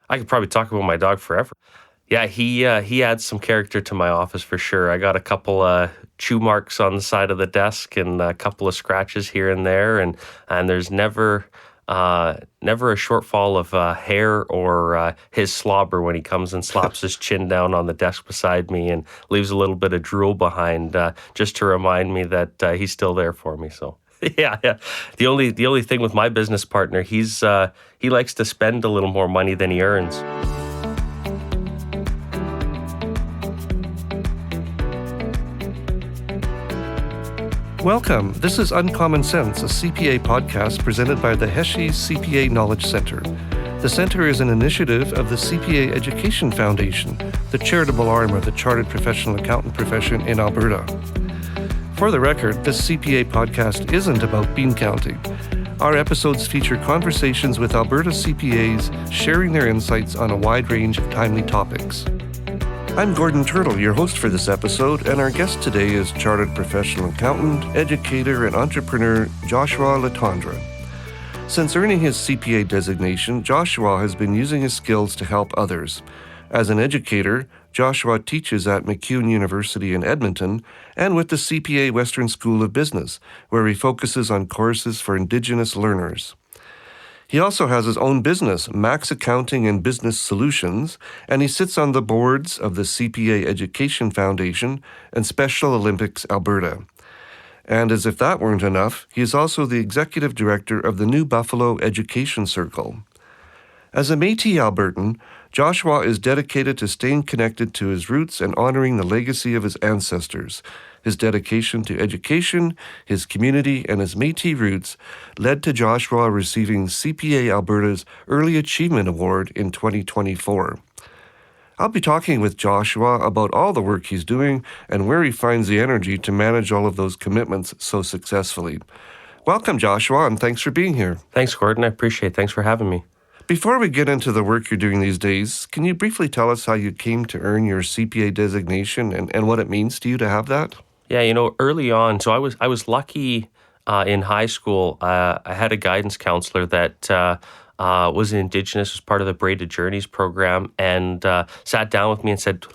I could probably talk about my dog forever. Yeah, he adds some character to my office for sure. I got a couple chew marks on the side of the desk and a couple of scratches here and there, and there's never a shortfall of hair or his slobber when he comes and slaps his chin down on the desk beside me and leaves a little bit of drool behind, just to remind me that he's still there for me. So. Yeah. The only thing with my business partner, he likes to spend a little more money than he earns. Welcome. This is Uncommon Sense, a CPA podcast presented by the Métis CPA Knowledge Center. The center is an initiative of the CPA Education Foundation, the charitable arm of the chartered professional accountant profession in Alberta. For the record, this CPA podcast isn't about bean counting. Our episodes feature conversations with Alberta CPAs sharing their insights on a wide range of timely topics. I'm Gordon Turtle, your host for this episode, and our guest today is chartered professional accountant, educator, and entrepreneur Joshua Letendre. Since earning his CPA designation, Joshua has been using his skills to help others. As an educator, Joshua teaches at MacEwan University in Edmonton and with the CPA Western School of Business, where he focuses on courses for Indigenous learners. He also has his own business, Max Accounting and Business Solutions, and he sits on the boards of the CPA Education Foundation and Special Olympics Alberta. And as if that weren't enough, he is also the executive director of the New Buffalo Education Circle. As a Métis Albertan, Joshua is dedicated to staying connected to his roots and honoring the legacy of his ancestors. His dedication to education, his community, and his Métis roots led to Joshua receiving CPA Alberta's Early Achievement Award in 2024. I'll be talking with Joshua about all the work he's doing and where he finds the energy to manage all of those commitments so successfully. Welcome, Joshua, and thanks for being here. Thanks, Gordon. I appreciate it. Thanks for having me. Before we get into the work you're doing these days, can you briefly tell us how you came to earn your CPA designation and what it means to you to have that? Yeah, early on, so I was lucky in high school. I had a guidance counselor that was Indigenous, was part of the Braided Journeys program, and sat down with me and said,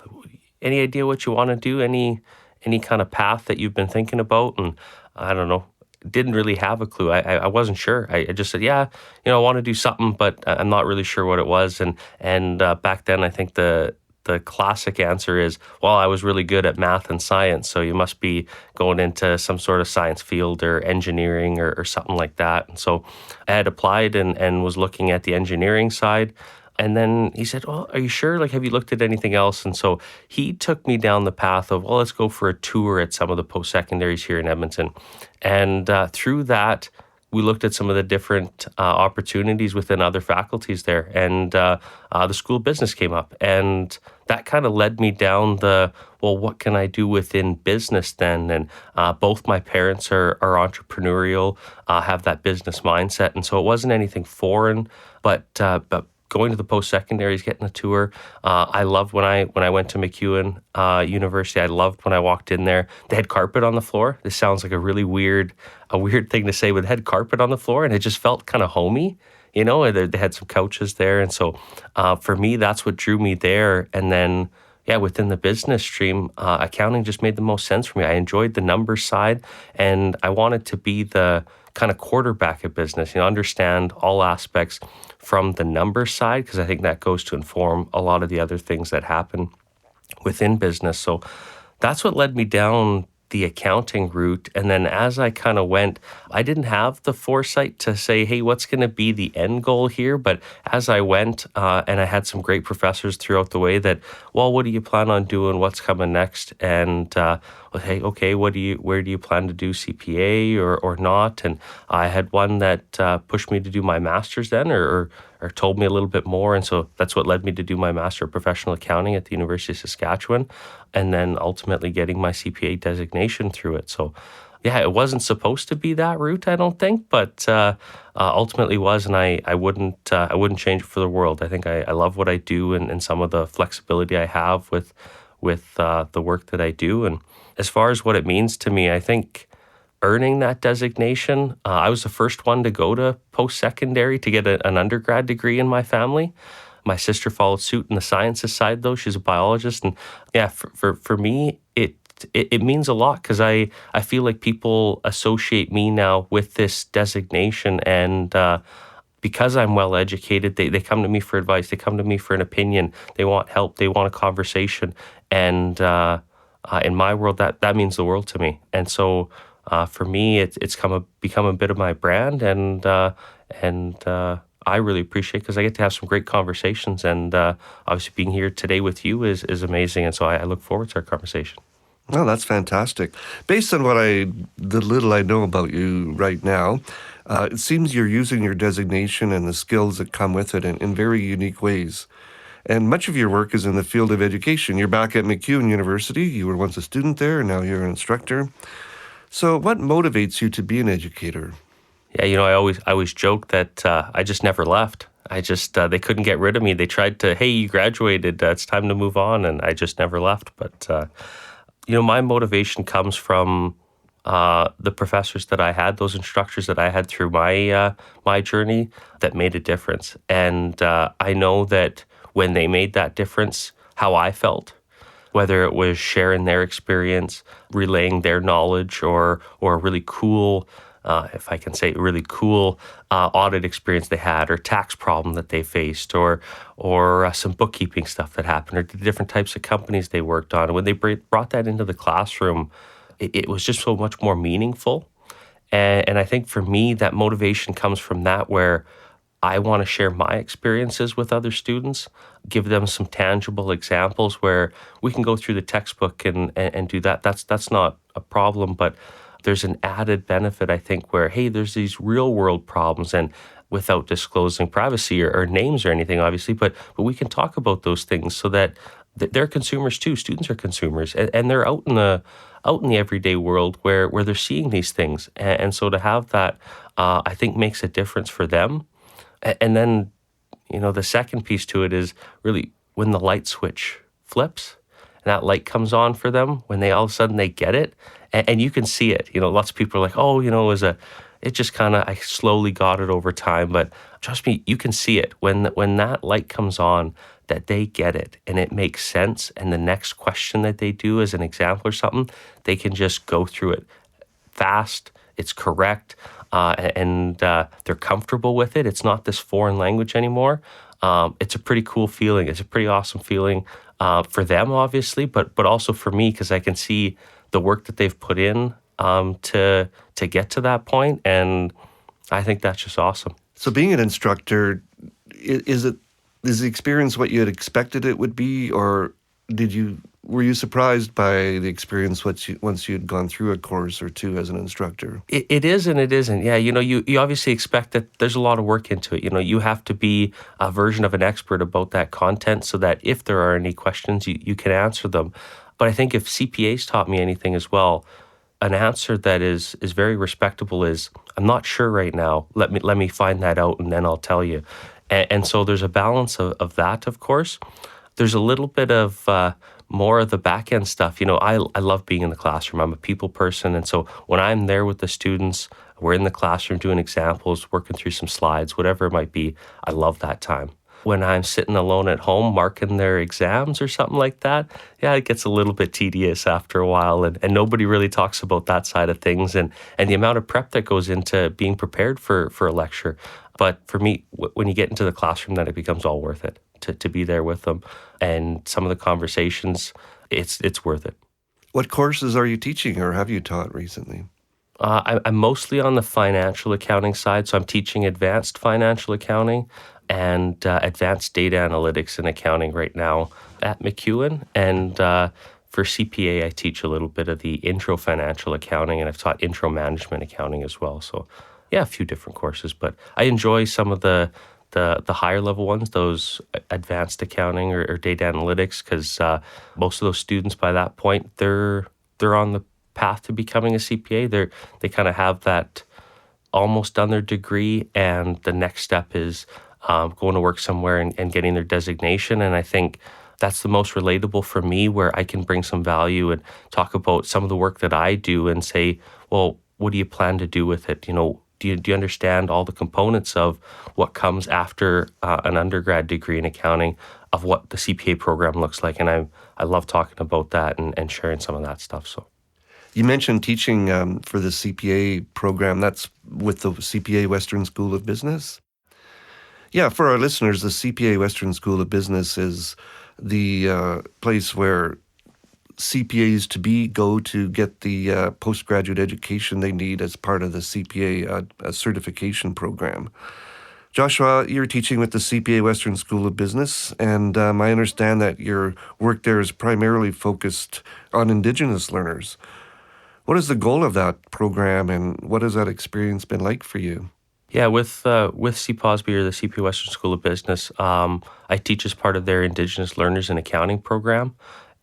"Any idea what you want to do? Any kind of path that you've been thinking about?" And I don't know. Didn't really have a clue. I wasn't sure. I just said, I want to do something, but I'm not really sure what it was. And back then, I think the classic answer is, well, I was really good at math and science, so you must be going into some sort of science field or engineering or something like that. And so I had applied and was looking at the engineering side. And then he said, well, are you sure? Have you looked at anything else? And so he took me down the path of, well, let's go for a tour at some of the post-secondaries here in Edmonton. And through that, we looked at some of the different opportunities within other faculties there. And the School of Business came up. And that kind of led me down what can I do within business then? And both my parents are entrepreneurial, have that business mindset. And so it wasn't anything foreign, but going to the post-secondaries, getting a tour. I loved when I went to MacEwan University. I loved when I walked in there. They had carpet on the floor. This sounds like a really weird thing to say, but they had carpet on the floor, and it just felt kind of homey. They had some couches there. And so for me, that's what drew me there. And then, within the business stream, accounting just made the most sense for me. I enjoyed the numbers side, and I wanted to be the kind of quarterback of business, understand all aspects from the numbers side, because I think that goes to inform a lot of the other things that happen within business. So that's what led me down the accounting route. And then as I kind of went, I didn't have the foresight to say, hey, what's going to be the end goal here? But as I went, and I had some great professors throughout the way that, well, what do you plan on doing? What's coming next? And hey, okay, where do you plan to do CPA or not? And I had one that pushed me to do my master's then, or told me a little bit more. And so that's what led me to do my Master of Professional Accounting at the University of Saskatchewan, and then ultimately getting my CPA designation through it. So it wasn't supposed to be that route, I don't think, but ultimately was, and I wouldn't change it for the world. I think I love what I do and some of the flexibility I have with the work that I do. And as far as what it means to me, I think earning that designation, I was the first one to go to post-secondary to get an undergrad degree in my family. My sister followed suit in the sciences side, though. She's a biologist. And yeah, for me, it means a lot because I feel like people associate me now with this designation. And because I'm well educated, they come to me for advice. They come to me for an opinion. They want help. They want a conversation. And in my world, that means the world to me. And so for me, it's become a bit of my brand, and I really appreciate because I get to have some great conversations. And obviously, being here today with you is amazing. And so I look forward to our conversation. Well, that's fantastic. Based on the little I know about you right now, it seems you're using your designation and the skills that come with it in very unique ways. And much of your work is in the field of education. You're back at MacEwan University. You were once a student there, and now you're an instructor. So what motivates you to be an educator? Yeah, I always joke that I just never left. I just, they couldn't get rid of me. They tried to, hey, you graduated, it's time to move on, and I just never left. But, my motivation comes from the professors that I had, those instructors that I had through my journey that made a difference. And I know that when they made that difference, how I felt, whether it was sharing their experience, relaying their knowledge, or a really cool, if I can say, really cool audit experience they had, or tax problem that they faced, or some bookkeeping stuff that happened, or the different types of companies they worked on. When they brought that into the classroom, it was just so much more meaningful. And I think for me, that motivation comes from that, where I want to share my experiences with other students, give them some tangible examples where we can go through the textbook and do that. That's not a problem, but there's an added benefit, I think, where, hey, there's these real world problems, and without disclosing privacy or names or anything, obviously, but we can talk about those things so that they're consumers too. Students are consumers, and they're out in the everyday world where they're seeing these things. And so to have that, I think, makes a difference for them. And then, the second piece to it is really when the light switch flips and that light comes on for them, when they all of a sudden they get it, and you can see it. Lots of people are like, oh, it just kind of, I slowly got it over time. But trust me, you can see it when that light comes on, that they get it and it makes sense. And the next question that they do as an example or something, they can just go through it fast. It's correct. And they're comfortable with it. It's not this foreign language anymore. It's a pretty cool feeling. It's a pretty awesome feeling for them, obviously, but also for me, because I can see the work that they've put in to get to that point, and I think that's just awesome. So being an instructor, is the experience what you had expected it would be, or were you surprised by the experience once you'd gone through a course or two as an instructor? It is and it isn't. Yeah, you obviously expect that there's a lot of work into it. You have to be a version of an expert about that content so that if there are any questions, you can answer them. But I think if CPA's taught me anything as well, an answer that is very respectable is, I'm not sure right now. Let me find that out and then I'll tell you. And so there's a balance of that, of course. There's a little bit of more of the back end stuff. I love being in the classroom. I'm a people person. And so when I'm there with the students, we're in the classroom doing examples, working through some slides, whatever it might be, I love that time. When I'm sitting alone at home marking their exams or something like that, yeah, it gets a little bit tedious after a while, and nobody really talks about that side of things and the amount of prep that goes into being prepared for a lecture. But for me, when you get into the classroom, then it becomes all worth it to be there with them. And some of the conversations, it's worth it. What courses are you teaching or have you taught recently? I'm mostly on the financial accounting side, so I'm teaching advanced financial accounting and advanced data analytics and accounting right now at MacEwan. And for CPA, I teach a little bit of the intro financial accounting, and I've taught intro management accounting as well. So yeah, a few different courses, but I enjoy some of the higher level ones, those advanced accounting or data analytics, because most of those students by that point, they're on the path to becoming a CPA. They kind of have that almost done their degree, and the next step is going to work somewhere and getting their designation. And I think that's the most relatable for me, where I can bring some value and talk about some of the work that I do and say, well, what do you plan to do with it? Do Do you understand all the components of what comes after an undergrad degree in accounting, of what the CPA program looks like? And I love talking about that and sharing some of that stuff. So. You mentioned teaching for the CPA program. That's with the CPA Western School of Business? Yeah, for our listeners, the CPA Western School of Business is the place where CPAs to be go to get the postgraduate education they need as part of the CPA certification program. Joshua, you're teaching with the CPA Western School of Business, and I understand that your work there is primarily focused on Indigenous learners. What is the goal of that program, and what has that experience been like for you? Yeah, with CPOSB, or the CPA Western School of Business, I teach as part of their Indigenous Learners in Accounting program.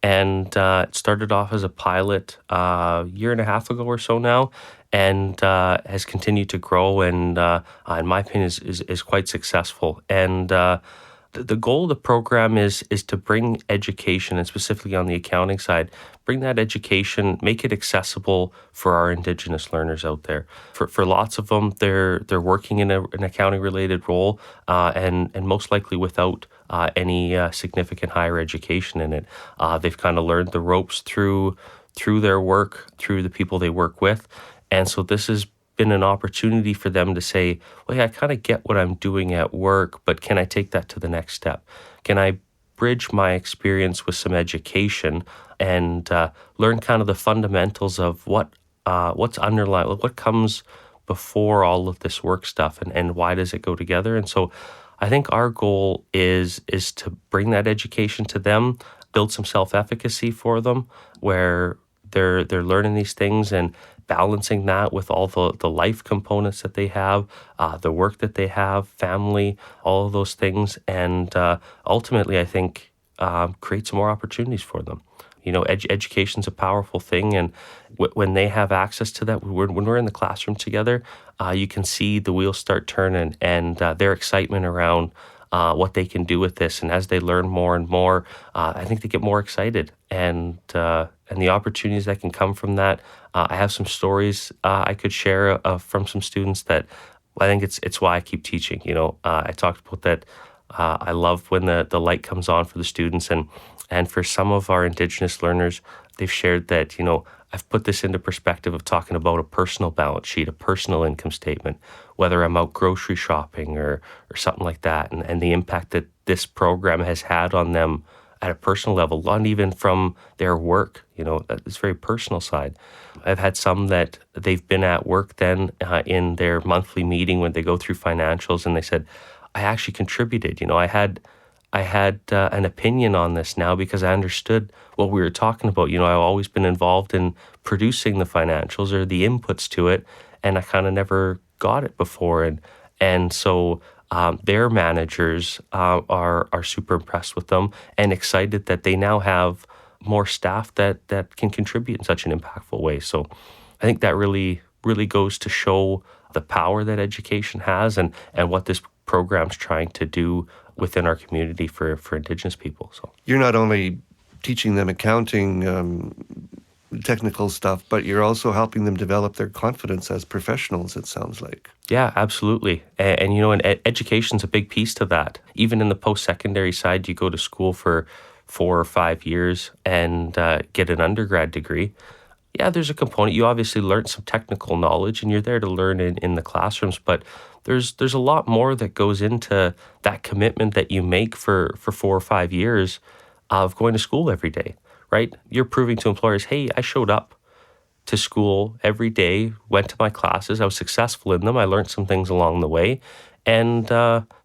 And it started off as a pilot a year and a half ago or so now, and has continued to grow, and in my opinion is quite successful. And the goal of the program is to bring education, and specifically on the accounting side, bring that education, make it accessible for our Indigenous learners out there. For lots of them, they're working in an accounting related role, and most likely without any significant higher education in it. They've kind of learned the ropes through their work, through the people they work with, and so this has been an opportunity for them to say, well, yeah, I kind of get what I'm doing at work, but can I take that to the next step? Can I bridge my experience with some education and learn kind of the fundamentals of what's underlying, what comes before all of this work stuff, and why does it go together? And so I think our goal is to bring that education to them, build some self-efficacy for them, where they're learning these things and balancing that with all the life components that they have, the work that they have, family, all of those things, and ultimately, I think, create some more opportunities for them. You know, education's a powerful thing, and when they have access to that, when we're in the classroom together, you can see the wheels start turning, and their excitement around what they can do with this. And as they learn more and more, I think they get more excited, and the opportunities that can come from that. I have some stories I could share from some students that I think it's why I keep teaching. You know, I talked about that. I love when the light comes on for the students, and for some of our Indigenous learners, they've shared that, you know, I've put this into perspective of talking about a personal balance sheet, a personal income statement, whether I'm out grocery shopping or something like that, and the impact that this program has had on them at a personal level, not even from their work. You know, it's very personal side. I've had some that they've been at work then in their monthly meeting when they go through financials, and they said, I actually contributed. You know, I had an opinion on this now because I understood what we were talking about. You know, I've always been involved in producing the financials or the inputs to it, and I kind of never got it before. And so their managers are super impressed with them and excited that they now have more staff that can contribute in such an impactful way. So I think that really goes to show the power that education has, and what this program's trying to do within our community for Indigenous people. So you're not only teaching them accounting, technical stuff, but you're also helping them develop their confidence as professionals, it sounds like. Yeah, absolutely. And you know, education's a big piece to that. Even in the post-secondary side, you go to school for 4 or 5 years and get an undergrad degree. Yeah, there's a component. You obviously learn some technical knowledge, and you're there to learn in the classrooms, but there's a lot more that goes into that commitment that you make for 4 or 5 years of going to school every day, right? You're proving to employers, hey, I showed up to school every day, went to my classes, I was successful in them, I learned some things along the way, and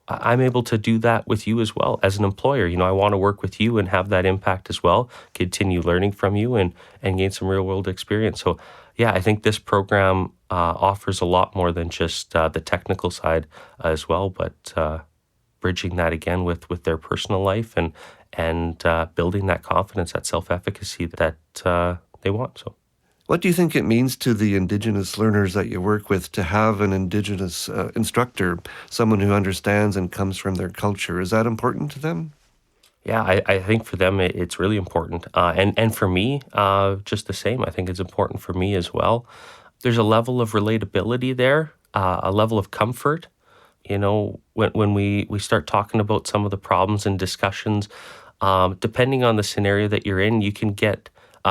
I'm able to do that with you as well as an employer. You know, I want to work with you and have that impact as well, continue learning from you and gain some real world experience. So yeah, I think this program offers a lot more than just the technical side as well, but bridging that again with their personal life and building that confidence, that self-efficacy that they want. So, what do you think it means to the Indigenous learners that you work with to have an Indigenous instructor, someone who understands and comes from their culture? Is that important to them? Yeah, I think for them it's really important. And for me, just the same. I think it's important for me as well. There's a level of relatability there a level of comfort. When we start talking about some of the problems and discussions, depending on the scenario that you're in, you can get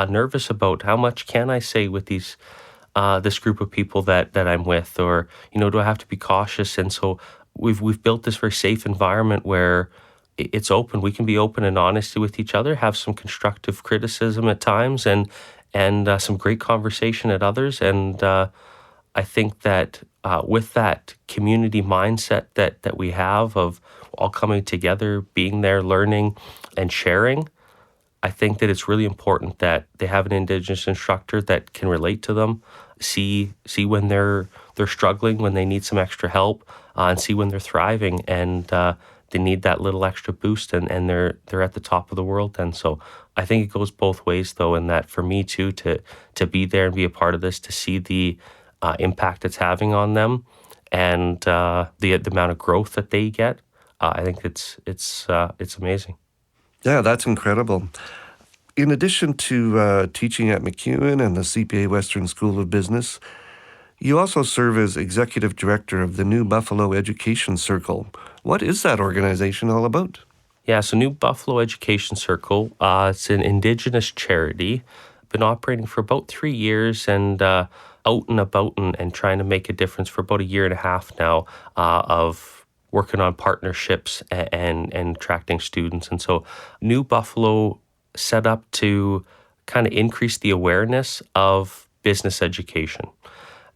nervous about how much can I say with this group of people that I'm with, or do I have to be cautious? And so we've built this very safe environment where it's open. We can be open and honest with each other, have some constructive criticism at times, and some great conversation at others. And I think that with that community mindset that we have of all coming together, being there, learning, and sharing, I think that it's really important that they have an Indigenous instructor that can relate to them, see when they're struggling, when they need some extra help, and see when they're thriving, and they need that little extra boost, and they're at the top of the world. And so I think it goes both ways, though, in that for me too, to be there and be a part of this, to see the impact it's having on them, and the amount of growth that they get. I think it's amazing. Yeah, that's incredible. In addition to teaching at MacEwan and the CPA Western School of Business, you also serve as executive director of the New Buffalo Education Circle. What is that organization all about? Yeah, so New Buffalo Education Circle, it's an Indigenous charity. Been operating for about 3 years, and out and about and trying to make a difference for about a year and a half now, of working on partnerships and attracting students. And so New Buffalo set up to kind of increase the awareness of business education.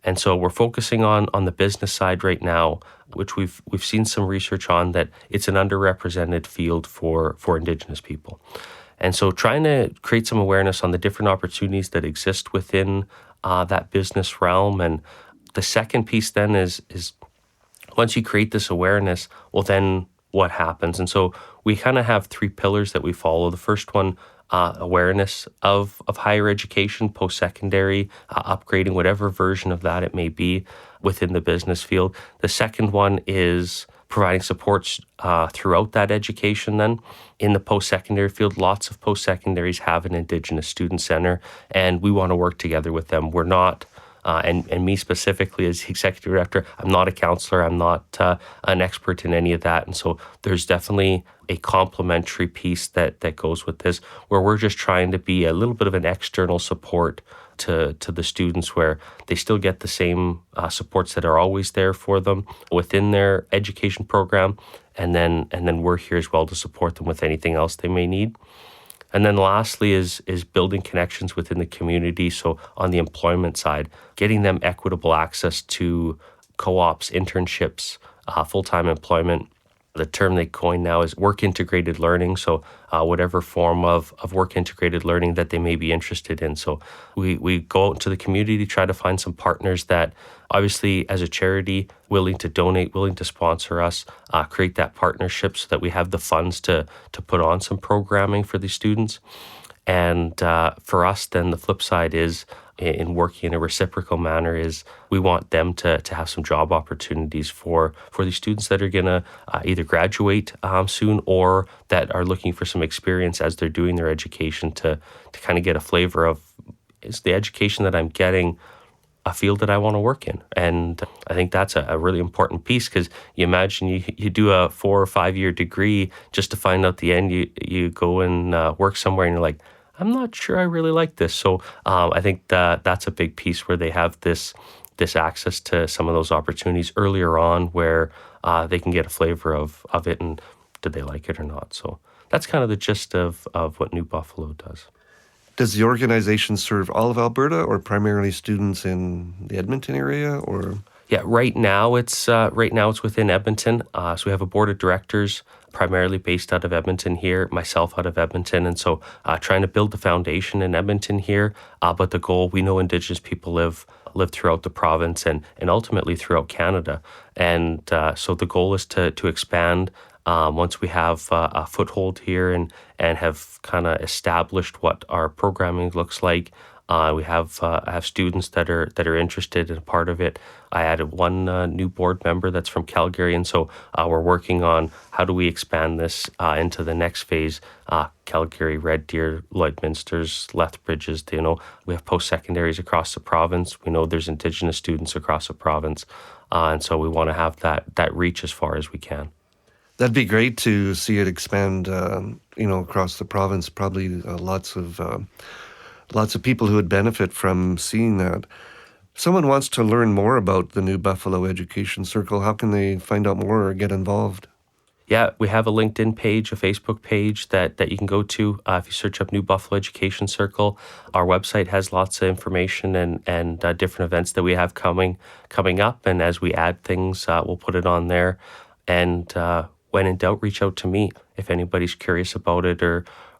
And so we're focusing on the business side right now, which we've seen some research on, that it's an underrepresented field for Indigenous people. And so trying to create some awareness on the different opportunities that exist within that business realm. And the second piece then is once you create this awareness, well, then what happens? And so we kind of have 3 pillars that we follow. The first one, awareness of higher education, post-secondary, upgrading, whatever version of that it may be within the business field. The second one is providing supports throughout that education then. In the post-secondary field, lots of post-secondaries have an Indigenous Student Center, and we want to work together with them. We're not, and me specifically as the executive director, I'm not a counselor, I'm not an expert in any of that. And so there's definitely a complementary piece that goes with this, where we're just trying to be a little bit of an external support to the students, where they still get the same supports that are always there for them within their education program, and then we're here as well to support them with anything else they may need. And then lastly is building connections within the community. So on the employment side, getting them equitable access to co-ops, internships, full-time employment. The term they coin now is work-integrated learning, so whatever form of work-integrated learning that they may be interested in. So we go out into the community to try to find some partners that, obviously, as a charity, willing to donate, willing to sponsor us, create that partnership so that we have the funds to put on some programming for these students. And for us, then the flip side is, in working in a reciprocal manner, is we want them to have some job opportunities for these students that are going to either graduate soon, or that are looking for some experience as they're doing their education, to kind of get a flavor of, is the education that I'm getting a field that I want to work in? And I think that's a really important piece, because you imagine you do a 4 or 5 year degree just to find out the end you go and work somewhere and you're like, I'm not sure I really like this. So I think that's a big piece, where they have this access to some of those opportunities earlier on, where they can get a flavor of it, and did they like it or not. So that's kind of the gist of what New Buffalo does. Does the organization serve all of Alberta, or primarily students in the Edmonton area, or? Yeah, right now it's within Edmonton. So we have a board of directors primarily based out of Edmonton here, myself out of Edmonton, and so trying to build the foundation in Edmonton here. But the goal, we know Indigenous people live throughout the province and ultimately throughout Canada, and so the goal is to expand. Once we have a foothold here and have kind of established what our programming looks like, we have students that are interested in a part of it. I added one new board member that's from Calgary, and so we're working on how do we expand this into the next phase. Calgary, Red Deer, Lloydminsters, Lethbridges. We have post-secondaries across the province. We know there's Indigenous students across the province. And so we want to have that reach as far as we can. That'd be great to see it expand, across the province. Probably lots of people who would benefit from seeing that. If someone wants to learn more about the New Buffalo Education Circle, how can they find out more or get involved? Yeah, we have a LinkedIn page, a Facebook page that you can go to. If you search up New Buffalo Education Circle, our website has lots of information and different events that we have coming up. And as we add things, we'll put it on there. And when in doubt, reach out to me if anybody's curious about it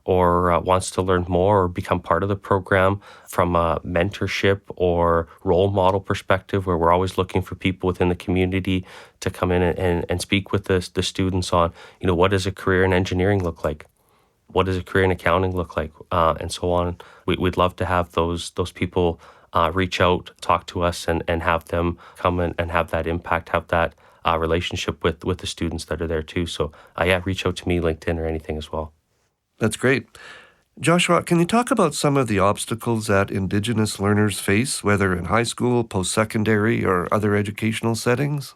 or wants to learn more or become part of the program from a mentorship or role model perspective, where we're always looking for people within the community to come in and speak with the students on, what does a career in engineering look like? What does a career in accounting look like? And so on. We'd love to have those people reach out, talk to us, and have them come and have that impact, have that relationship with the students that are there too. So reach out to me, LinkedIn or anything as well. That's great. Joshua, can you talk about some of the obstacles that Indigenous learners face, whether in high school, post-secondary, or other educational settings?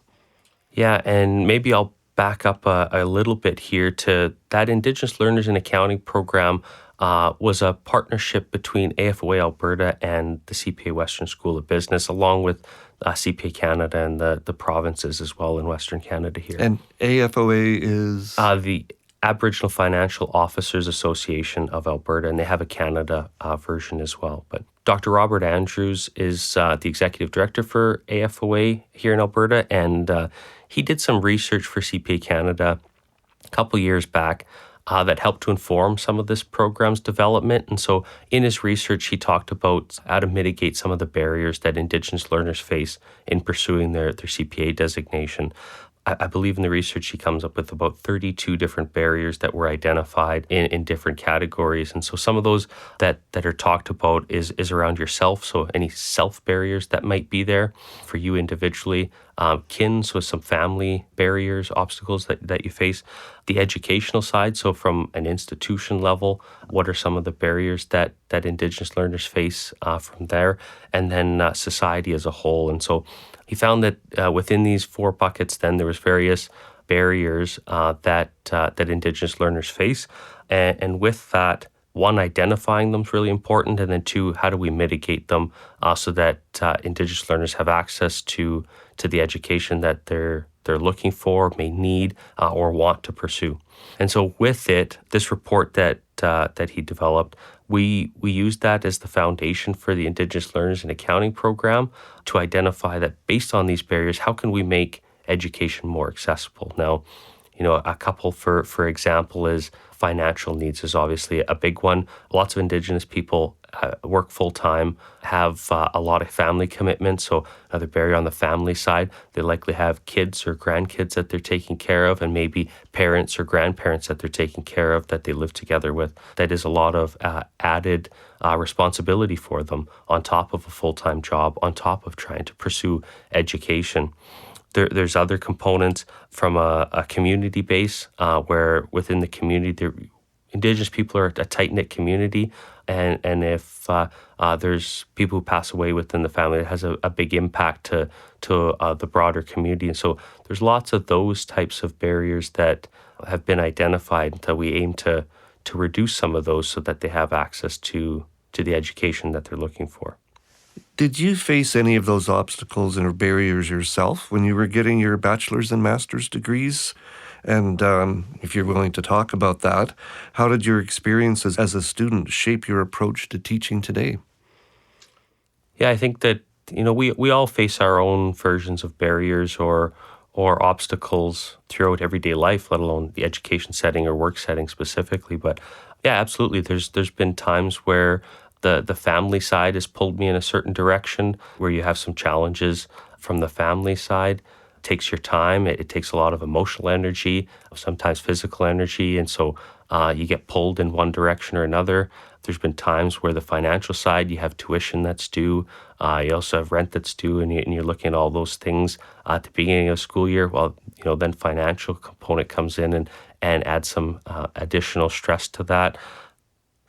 Yeah, and maybe I'll back up a little bit here to that Indigenous Learners in Accounting program was a partnership between AFOA Alberta and the CPA Western School of Business, along with CPA Canada and the provinces as well in Western Canada here. And AFOA is? The Aboriginal Financial Officers Association of Alberta, and they have a Canada version as well. But Dr. Robert Andrews is the executive director for AFOA here in Alberta, and he did some research for CPA Canada a couple years back that helped to inform some of this program's development. And so in his research, he talked about how to mitigate some of the barriers that Indigenous learners face in pursuing their CPA designation. I believe in the research, he comes up with about 32 different barriers that were identified in different categories. And so some of those that are talked about is around yourself. So any self barriers that might be there for you individually, kin, so some family barriers, obstacles that you face. The educational side, so from an institution level, what are some of the barriers that Indigenous learners face from there? And then society as a whole. And so he found that within these four buckets, then there was various barriers that Indigenous learners face. And with that, one, identifying them is really important. And then two, how do we mitigate them so that Indigenous learners have access to the education that they're looking for, may need, or want to pursue. And so with it, this report that he developed, we used that as the foundation for the Indigenous Learners in Accounting program to identify that based on these barriers, how can we make education more accessible? Now, a couple for example is financial needs is obviously a big one. Lots of Indigenous people work full-time, have a lot of family commitments. So another barrier on the family side, they likely have kids or grandkids that they're taking care of, and maybe parents or grandparents that they're taking care of that they live together with. That is a lot of added responsibility for them on top of a full-time job, on top of trying to pursue education. There's other components from a community base where within the community, Indigenous people are a tight-knit community, and if there's people who pass away within the family, it has a big impact to the broader community. And so there's lots of those types of barriers that have been identified that we aim to reduce some of those so that they have access to the education that they're looking for. Did you face any of those obstacles or barriers yourself when you were getting your bachelor's and master's degrees? And if you're willing to talk about that, how did your experiences as a student shape your approach to teaching today? Yeah, I think that, we all face our own versions of barriers or obstacles throughout everyday life, let alone the education setting or work setting specifically. But yeah, absolutely. There's been times where the family side has pulled me in a certain direction, where you have some challenges from the family side. It takes your time. It takes a lot of emotional energy, sometimes physical energy. And so you get pulled in one direction or another. There's been times where the financial side, you have tuition that's due. You also have rent that's due, and you're looking at all those things at the beginning of the school year. Well, then financial component comes in and adds some additional stress to that.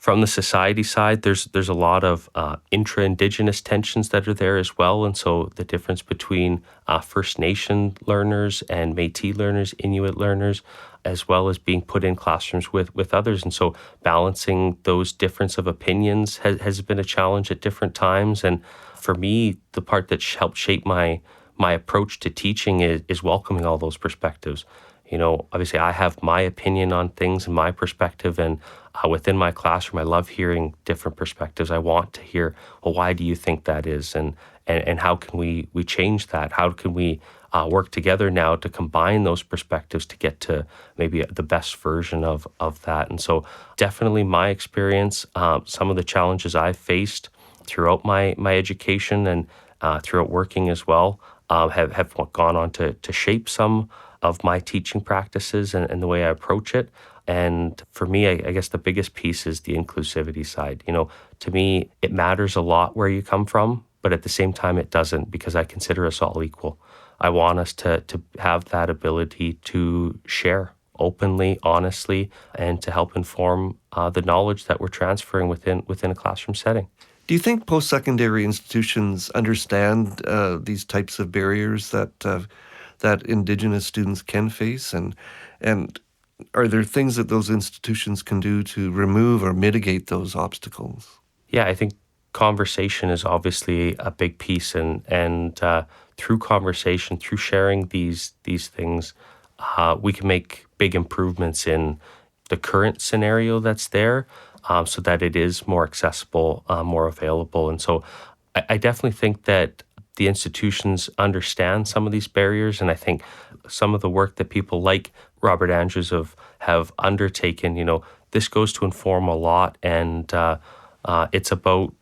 From the society side, there's a lot of intra-Indigenous tensions that are there as well, and so the difference between First Nation learners and Métis learners, Inuit learners, as well as being put in classrooms with others, and so balancing those difference of opinions has been a challenge at different times. And for me, the part that helped shape my approach to teaching is welcoming all those perspectives. Obviously, I have my opinion on things and my perspective, and within my classroom, I love hearing different perspectives. I want to hear, well, why do you think that is, and how can we change that? How can we work together now to combine those perspectives to get to maybe the best version of that? And so, definitely my experience, some of the challenges I've faced throughout my education and throughout working as well, have gone on to shape some of my teaching practices and the way I approach it. And for me, I guess the biggest piece is the inclusivity side. To me, it matters a lot where you come from, but at the same time, it doesn't, because I consider us all equal. I want us to have that ability to share openly, honestly, and to help inform the knowledge that we're transferring within a classroom setting. Do you think post-secondary institutions understand these types of barriers that Indigenous students can face? And are there things that those institutions can do to remove or mitigate those obstacles? Yeah, I think conversation is obviously a big piece, and through conversation, through sharing these things, we can make big improvements in the current scenario that's there, so that it is more accessible, more available. And so I definitely think that the institutions understand some of these barriers, and I think some of the work that people like Robert Andrews have undertaken, this goes to inform a lot, and it's about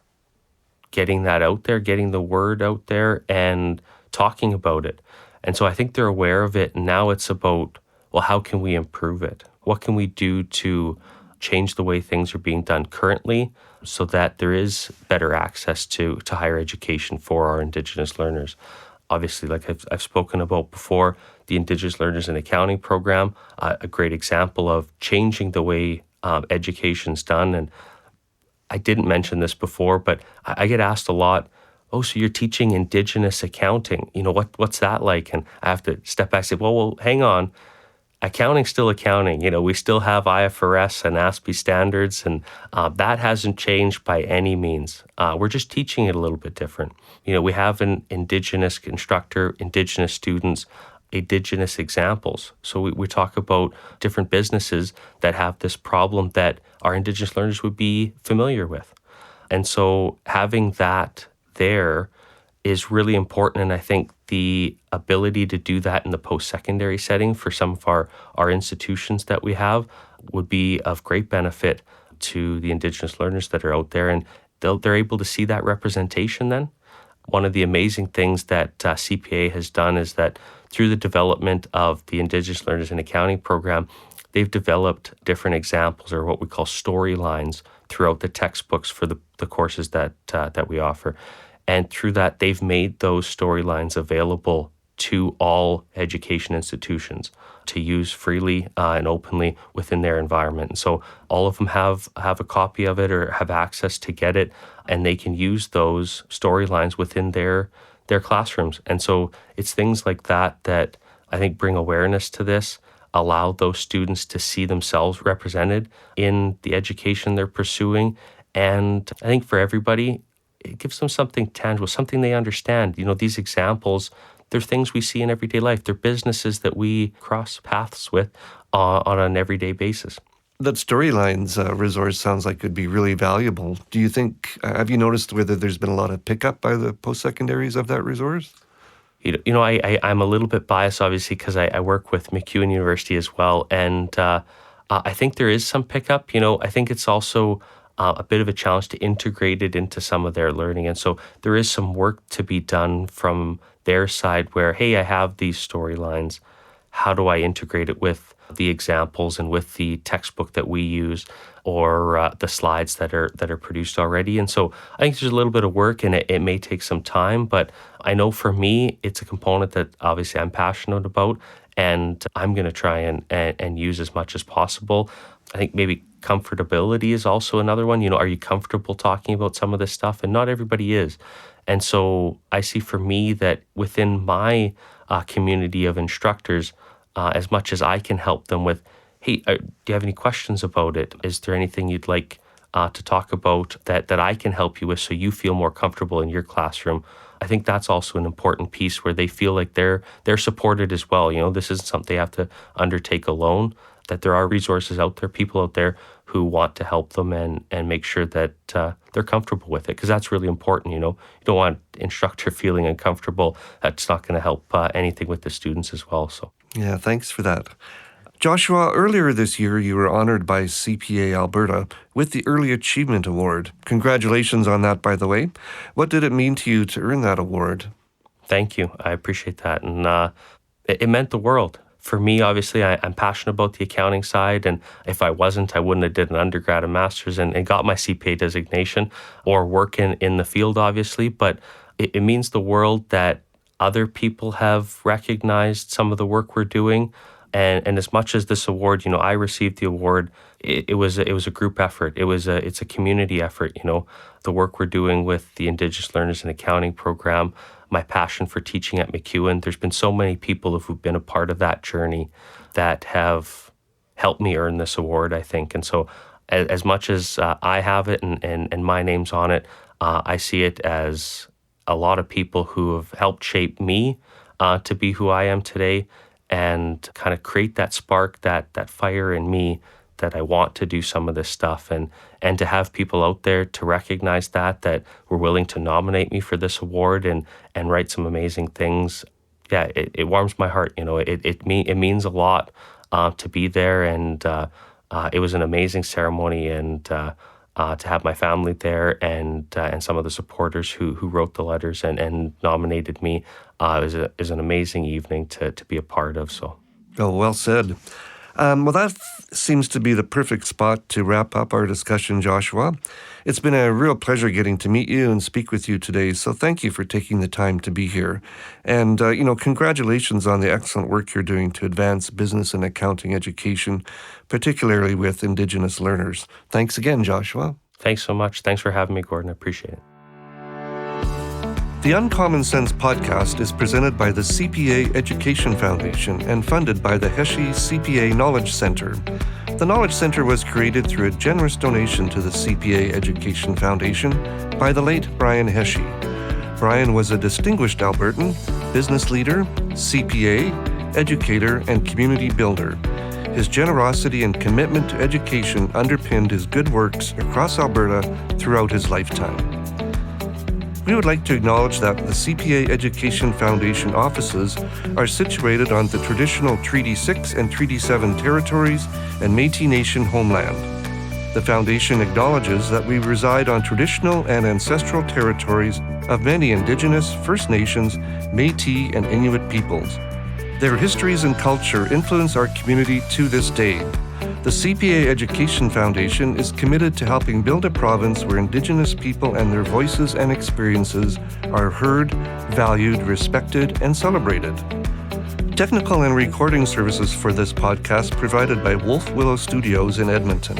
getting that out there, getting the word out there, and talking about it. And so I think they're aware of it, and now it's about, well, how can we improve it? What can we do to change the way things are being done currently so that there is better access to higher education for our Indigenous learners? Obviously, like I've spoken about before, the Indigenous Learners in Accounting program, a great example of changing the way education's done. And I didn't mention this before, but I get asked a lot, oh, so you're teaching Indigenous accounting. What's that like? And I have to step back and say, well, hang on. Accounting's still accounting. We still have IFRS and ASPE standards, and that hasn't changed by any means. We're just teaching it a little bit different. We have an Indigenous instructor, Indigenous students, Indigenous examples. So we talk about different businesses that have this problem that our Indigenous learners would be familiar with. And so having that there is really important, and I think the ability to do that in the post-secondary setting for some of our institutions that we have would be of great benefit to the Indigenous learners that are out there, and they're able to see that representation then. One of the amazing things that CPA has done is that through the development of the Indigenous Learners in Accounting program, they've developed different examples, or what we call storylines, throughout the textbooks for the courses that we offer. And through that, they've made those storylines available to all education institutions to use freely and openly within their environment. And so all of them have a copy of it or have access to get it, and they can use those storylines within their classrooms. And so it's things like that I think bring awareness to this, allow those students to see themselves represented in the education they're pursuing. And I think for everybody, it gives them something tangible, something they understand. These examples, they're things we see in everyday life. They're businesses that we cross paths with on an everyday basis. That storylines resource sounds like could be really valuable. Do you think, have you noticed whether there's been a lot of pickup by the post-secondaries of that resource? I'm a little bit biased, obviously, because I work with MacEwan University as well. And I think there is some pickup. I think it's also a bit of a challenge to integrate it into some of their learning. And so there is some work to be done from their side where, hey, I have these storylines. How do I integrate it with the examples and with the textbook that we use, or the slides that are produced already? And so I think there's a little bit of work, and it may take some time, but I know for me, it's a component that obviously I'm passionate about, and I'm going to try and use as much as possible. I think maybe comfortability is also another one. Are you comfortable talking about some of this stuff? And not everybody is. And so I see for me that within my community of instructors, as much as I can help them with, hey, do you have any questions about it? Is there anything you'd like to talk about that I can help you with so you feel more comfortable in your classroom? I think that's also an important piece where they feel like they're supported as well. This isn't something they have to undertake alone, that there are resources out there, people out there who want to help them and make sure that they're comfortable with it, because that's really important. You don't want instructor feeling uncomfortable. That's not going to help anything with the students as well. So yeah, thanks for that. Joshua, earlier this year, you were honored by CPA Alberta with the Early Achievement Award. Congratulations on that, by the way. What did it mean to you to earn that award? Thank you. I appreciate that. And it meant the world. For me, obviously, I'm passionate about the accounting side, and if I wasn't, I wouldn't have did an undergrad and master's and got my CPA designation or work in the field, obviously. But it means the world that other people have recognized some of the work we're doing. And as much as this award, I received the award, it was a group effort. It's a community effort. The work we're doing with the Indigenous Learners in Accounting program, my passion for teaching at MacEwan. There's been so many people who've been a part of that journey that have helped me earn this award, I think. And so, as much as I have it and my name's on it, I see it as a lot of people who have helped shape me to be who I am today, and kind of create that spark, that fire in me that I want to do some of this stuff, and to have people out there to recognize that were willing to nominate me for this award and write some amazing things. Yeah, it warms my heart. It means a lot to be there, and it was an amazing ceremony, and to have my family there and some of the supporters who wrote the letters and nominated me is an amazing evening to be a part of. So, oh, well said. Well, that seems to be the perfect spot to wrap up our discussion, Joshua. It's been a real pleasure getting to meet you and speak with you today, so thank you for taking the time to be here. And, congratulations on the excellent work you're doing to advance business and accounting education, particularly with Indigenous learners. Thanks again, Joshua. Thanks so much. Thanks for having me, Gordon. I appreciate it. The Uncommon Sense podcast is presented by the CPA Education Foundation and funded by the Heshi CPA Knowledge Center. The Knowledge Center was created through a generous donation to the CPA Education Foundation by the late Brian Heshi. Brian was a distinguished Albertan, business leader, CPA, educator, and community builder. His generosity and commitment to education underpinned his good works across Alberta throughout his lifetime. We would like to acknowledge that the CPA Education Foundation offices are situated on the traditional Treaty 6 and Treaty 7 territories and Métis Nation homeland. The Foundation acknowledges that we reside on traditional and ancestral territories of many Indigenous, First Nations, Métis, and Inuit peoples. Their histories and culture influence our community to this day. The CPA Education Foundation is committed to helping build a province where Indigenous people and their voices and experiences are heard, valued, respected, and celebrated. Technical and recording services for this podcast provided by Wolf Willow Studios in Edmonton.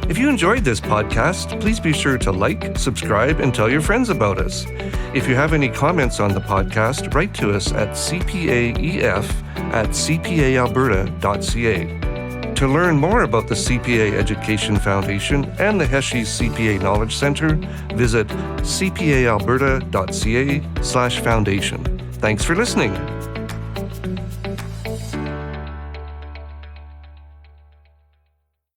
If you enjoyed this podcast, please be sure to like, subscribe, and tell your friends about us. If you have any comments on the podcast, write to us at cpaef@cpaalberta.ca. To learn more about the CPA Education Foundation and the Heshi CPA Knowledge Center, visit cpaalberta.ca/foundation. Thanks for listening.